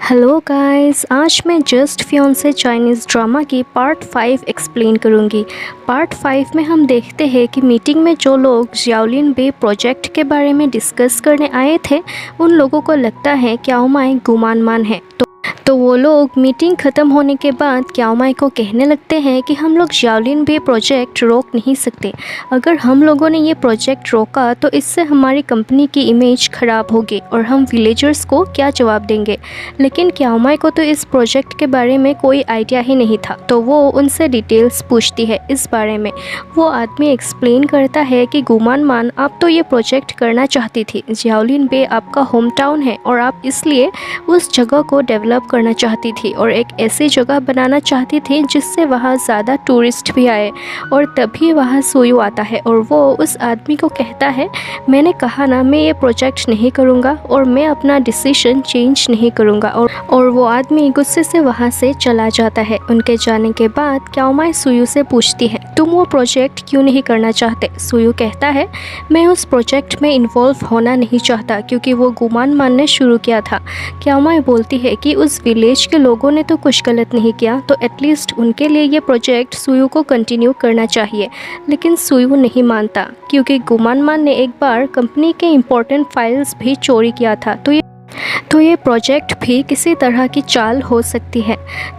Hello guys, आज मैं just fiance Chinese drama की पार्ट 5 एक्सप्लेन करूंगी। पार्ट 5 में हम देखते हैं कि मीटिंग में जो लोग जियाओलिन बे प्रोजेक्ट के बारे में डिस्कस करने आए थे, उन लोगों को लगता है क्याओ माई गुमानमान है। तो वो लोग मीटिंग ख़त्म होने के बाद क्याओ माई को कहने लगते हैं कि हम लोग जियाओलिन बे प्रोजेक्ट रोक नहीं सकते। अगर हम लोगों ने ये प्रोजेक्ट रोका तो इससे हमारी कंपनी की इमेज ख़राब होगी और हम विलेजर्स को क्या जवाब देंगे। लेकिन क्याओ माई को तो इस प्रोजेक्ट के बारे में कोई आइडिया ही नहीं था, तो वो उनसे डिटेल्स पूछती है इस बारे में। वो आदमी एक्सप्लेन करता है कि गुमानमान, आप तो ये प्रोजेक्ट करना चाहती थी। जियाओलिन बे आपका होम टाउन है और आप इसलिए उस जगह को डेवलप करना चाहती थी और एक ऐसी जगह बनाना चाहती थी जिससे वहाँ ज़्यादा टूरिस्ट भी आए। और तभी वहाँ सुयू आता है और वो उस आदमी को कहता है, मैंने कहा ना, मैं ये प्रोजेक्ट नहीं करूँगा और मैं अपना डिसीजन चेंज नहीं करूँगा। और वो आदमी गुस्से से वहाँ से चला जाता है। उनके जाने के बाद क्याओ माई सुयू से पूछती है, तुम वो प्रोजेक्ट क्यों नहीं करना चाहते। सुयू कहता है, मैं उस प्रोजेक्ट में इन्वॉल्व होना नहीं चाहता क्योंकि वो गुमानमान ने शुरू किया था। क्याओ माई बोलती है कि उस विलेज के लोगों ने तो कुछ गलत नहीं किया, तो एटलीस्ट उनके लिए ये प्रोजेक्ट सुयू को कंटिन्यू करना चाहिए। लेकिन सुयू नहीं मानता क्योंकि गुमानमान ने एक बार कंपनी के इम्पोर्टेंट फाइल्स भी चोरी किया था, तो ये प्रोजेक्ट भी किसी तरह की चाल हो सकती है।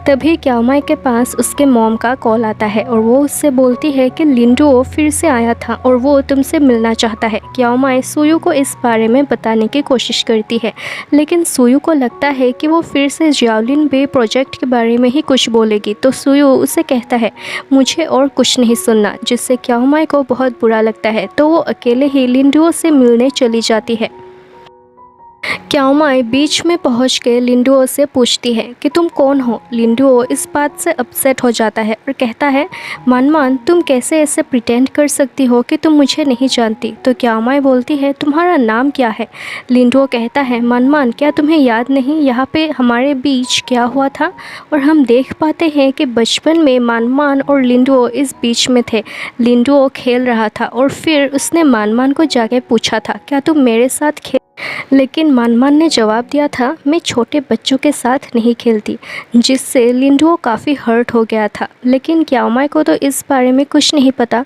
तभी क्याओ माई के पास उसके मॉम का कॉल आता है और वो उससे बोलती है कि लिंडुओ फिर से आया था और वो तुमसे मिलना चाहता है। क्याओ माई सुयू को इस बारे में बताने की कोशिश करती है, लेकिन सुयू को लगता है कि वो फिर से जियाओलिन बे प्रोजेक्ट के बारे में ही कुछ बोलेगी। तो सुयू उसे कहता है, मुझे और कुछ नहीं सुनना, जिससे क्याओ माई को बहुत बुरा लगता है। तो वो अकेले ही लिंडुओ से मिलने चली जाती है। क्याओ माई बीच में पहुंच के लिंडुओ से पूछती है कि तुम कौन हो। लिंडुओ इस बात से अपसेट हो जाता है और कहता है, मानमान, तुम कैसे ऐसे प्रिटेंड कर सकती हो कि तुम मुझे नहीं जानती। तो क्याओ माई बोलती है, तुम्हारा नाम क्या है। लिंडुओ कहता है, मानमान, क्या तुम्हें याद नहीं यहाँ पे हमारे बीच क्या हुआ था। और हम देख पाते हैं कि बचपन में मानमान और लिंडुओ इस बीच में थे। लिंडुओ खेल रहा था और फिर उसने मानमान को जाके पूछा था, क्या तुम मेरे साथ खेल। लेकिन मानमान ने जवाब दिया था, मैं छोटे बच्चों के साथ नहीं खेलती, जिससे लिंडुओ काफ़ी हर्ट हो गया था। लेकिन क्याओ माई को तो इस बारे में कुछ नहीं पता,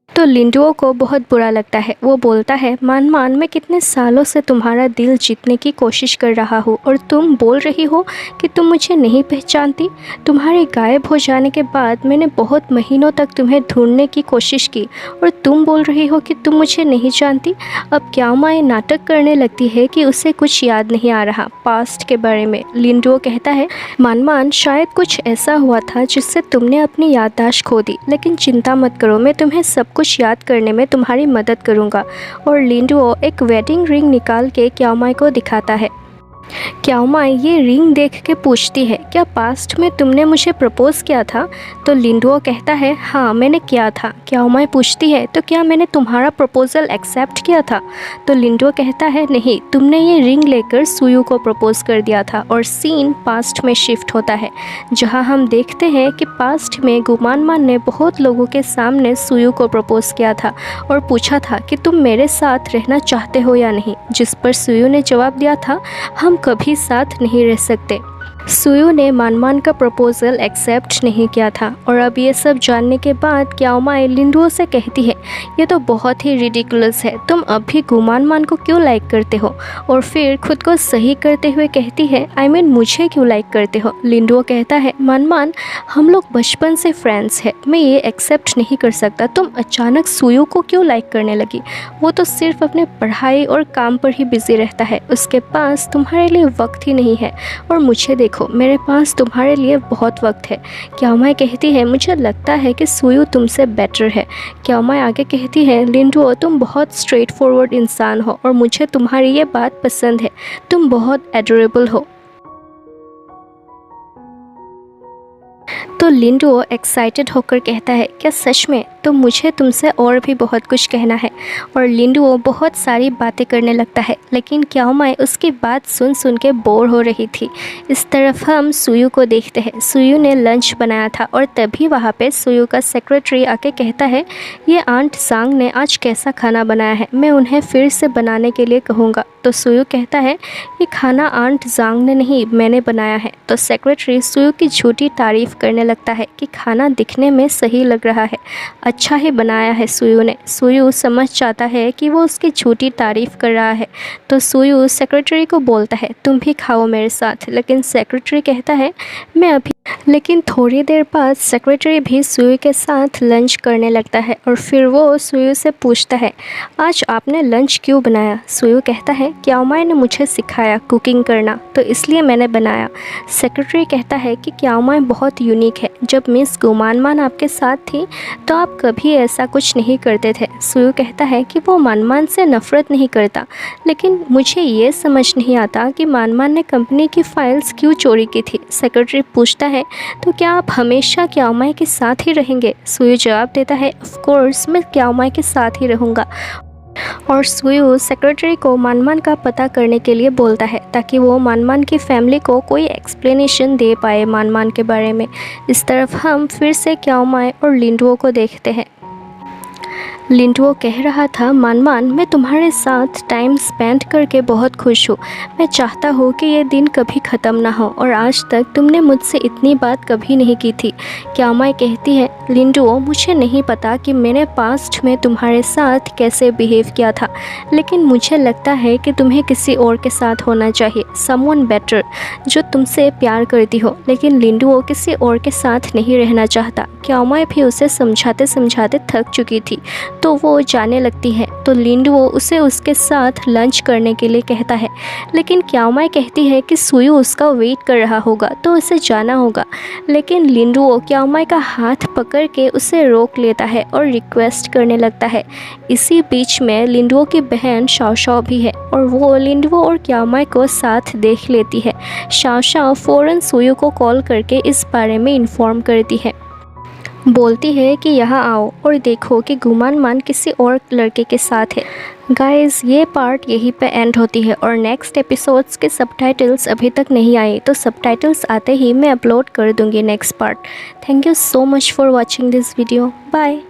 तो लिंडुओ को बहुत बुरा लगता है। वो बोलता है, मानमान, मैं कितने सालों से तुम्हारा दिल जीतने की कोशिश कर रहा हूँ और तुम बोल रही हो कि तुम मुझे नहीं पहचानती। तुम्हारे गायब हो जाने के बाद मैंने बहुत महीनों तक तुम्हें ढूंढने की कोशिश की और तुम बोल रही हो कि तुम मुझे नहीं जानती। अब क्याओ माई नाटक करने लगती है कि उसे कुछ याद नहीं आ रहा पास्ट के बारे में। लिंडुओ कहता है, मानमान, शायद कुछ ऐसा हुआ था जिससे तुमने अपनी याददाश्त खो दी, लेकिन चिंता मत करो, मैं तुम्हें सब कुछ याद करने में तुम्हारी मदद करूंगा। और लिंडुओ एक वेडिंग रिंग निकाल के क्याओ माई को दिखाता है। क्याओ माई ये रिंग देख के पूछती है, क्या पास्ट में तुमने मुझे प्रपोज़ किया था। तो लिंडुओ कहता है, हाँ, मैंने किया था। क्याओ माई पूछती है, तो क्या मैंने तुम्हारा प्रपोज़ल एक्सेप्ट किया था। तो लिंडुओ कहता है, नहीं, तुमने ये रिंग लेकर सुयू को प्रपोज़ कर दिया था। और सीन पास्ट में शिफ्ट होता है, जहाँ हम देखते हैं कि पास्ट में गुमानमान ने बहुत लोगों के सामने सुयू को प्रपोज़ किया था और पूछा था कि तुम मेरे साथ रहना चाहते हो या नहीं, जिस पर सुयू ने जवाब दिया था, हम कभी साथ नहीं रह सकते। सुयू ने मानमान का प्रपोज़ल एक्सेप्ट नहीं किया था। और अब ये सब जानने के बाद क्याओ माई लिंडुओ से कहती है, ये तो बहुत ही रिडिकुलस है, तुम अब भी गुमानमान को क्यों लाइक करते हो। और फिर खुद को सही करते हुए कहती है, मुझे क्यों लाइक करते हो। लिंडुओ कहता है, मानमान, हम लोग बचपन से फ्रेंड्स हैं, मैं ये एक्सेप्ट नहीं कर सकता, तुम अचानक सुयू को क्यों लाइक करने लगी। वो तो सिर्फ अपने पढ़ाई और काम पर ही बिजी रहता है, उसके पास तुम्हारे लिए वक्त ही नहीं है। और मुझे देखो, मेरे पास तुम्हारे लिए बहुत वक्त है। क्याओ माई कहती है, मुझे लगता है कि सुयू तुमसे बेटर है। क्याओ माई आगे कहती है, लिंडुओ, तुम बहुत स्ट्रेट फॉरवर्ड इंसान हो और मुझे तुम्हारी ये बात पसंद है, तुम बहुत एडोरेबल हो। तो लिंडुओ एक्साइटेड होकर कहता है, क्या सच में। तो मुझे तुमसे और भी बहुत कुछ कहना है। और लिंडुओ बहुत सारी बातें करने लगता है, लेकिन क्याओ माई उसकी बात सुन सुन के बोर हो रही थी। इस तरफ हम सुयू को देखते हैं। सुयू ने लंच बनाया था और तभी वहाँ पे सुयू का सेक्रेटरी आके कहता है, ये आंट सांग ने आज कैसा खाना बनाया है, मैं उन्हें फिर से बनाने के लिए कहूँगा। तो सुयू कहता है ये खाना आंट जांग ने नहीं मैंने बनाया है। तो सेक्रेटरी सुयू की झूठी तारीफ़ करने लगता है कि खाना दिखने में सही लग रहा है, अच्छा ही बनाया है सुयू ने। सुयू समझ जाता है कि वो उसकी झूठी तारीफ़ कर रहा है, तो सुयू सेक्रेटरी को बोलता है तुम भी खाओ मेरे साथ। लेकिन सेक्रेटरी कहता है मैं अभी। लेकिन थोड़ी देर बाद सेक्रेटरी भी सुयू के साथ लंच करने लगता है और फिर वो सुयू से पूछता है आज आपने लंच क्यों बनाया। सुयू कहता है क्याओमाई ने मुझे सिखाया कुकिंग करना तो इसलिए मैंने बनाया। सेक्रेटरी कहता है कि क्याओमाई बहुत यूनिक है, जब मिस गुमानमान आपके साथ थी तो आप कभी ऐसा कुछ नहीं करते थे। सुयू कहता है कि वो मानमान से नफ़रत नहीं करता, लेकिन मुझे ये समझ नहीं आता कि मानमान ने कंपनी की फ़ाइल्स क्यों चोरी की थी। सेक्रेटरी पूछता है तो क्या आप हमेशा क्याओमाई के साथ ही रहेंगे। सुयू जवाब देता है ऑफ कोर्स मैं क्याओमाई के साथ ही रहूँगा। और सुयू सेक्रेटरी को मानमान का पता करने के लिए बोलता है ताकि वो मानमान की फैमिली को कोई एक्सप्लेनेशन दे पाए मानमान के बारे में। इस तरफ हम फिर से क्याओमाई और लिंडुओ को देखते हैं। लिंडुओ कह रहा था मानमान मैं तुम्हारे साथ टाइम स्पेंड करके बहुत खुश हूँ। मैं चाहता हूँ कि ये दिन कभी ख़त्म ना हो और आज तक तुमने मुझसे इतनी बात कभी नहीं की थी। क्याओमाई कहती है लिंडुओ मुझे नहीं पता कि मैंने पास्ट में तुम्हारे साथ कैसे बिहेव किया था, लेकिन मुझे लगता है कि तुम्हें किसी और के साथ होना चाहिए, समवन बेटर जो तुमसे प्यार करती हो। लेकिन लिंडुओ किसी और के साथ नहीं रहना चाहता। क्याओमाई भी उसे समझाते समझाते थक चुकी थी तो वो जाने लगती है। तो लिंडुओ उसे उसके साथ लंच करने के लिए कहता है, लेकिन क्याओमाई कहती है कि सुयू उसका वेट कर रहा होगा तो उसे जाना होगा। लेकिन लिंडुओ क्याओमाई का हाथ पकड़ के उसे रोक लेता है और रिक्वेस्ट करने लगता है। इसी बीच में लिंडुओ की बहन शाओशाओ भी है और वो लिंडुओ और क्याओमाई को साथ देख लेती है। शाओशाओ फ़ौरन सुयू को कॉल करके इस बारे में इन्फॉर्म करती है, बोलती है कि यहाँ आओ और देखो कि गुमानमान किसी और लड़के के साथ है। गाइस ये पार्ट यहीं पे एंड होती है और नेक्स्ट एपिसोड्स के सबटाइटल्स अभी तक नहीं आए, तो सबटाइटल्स आते ही मैं अपलोड कर दूँगी next part. Thank you so much for watching this video. Bye.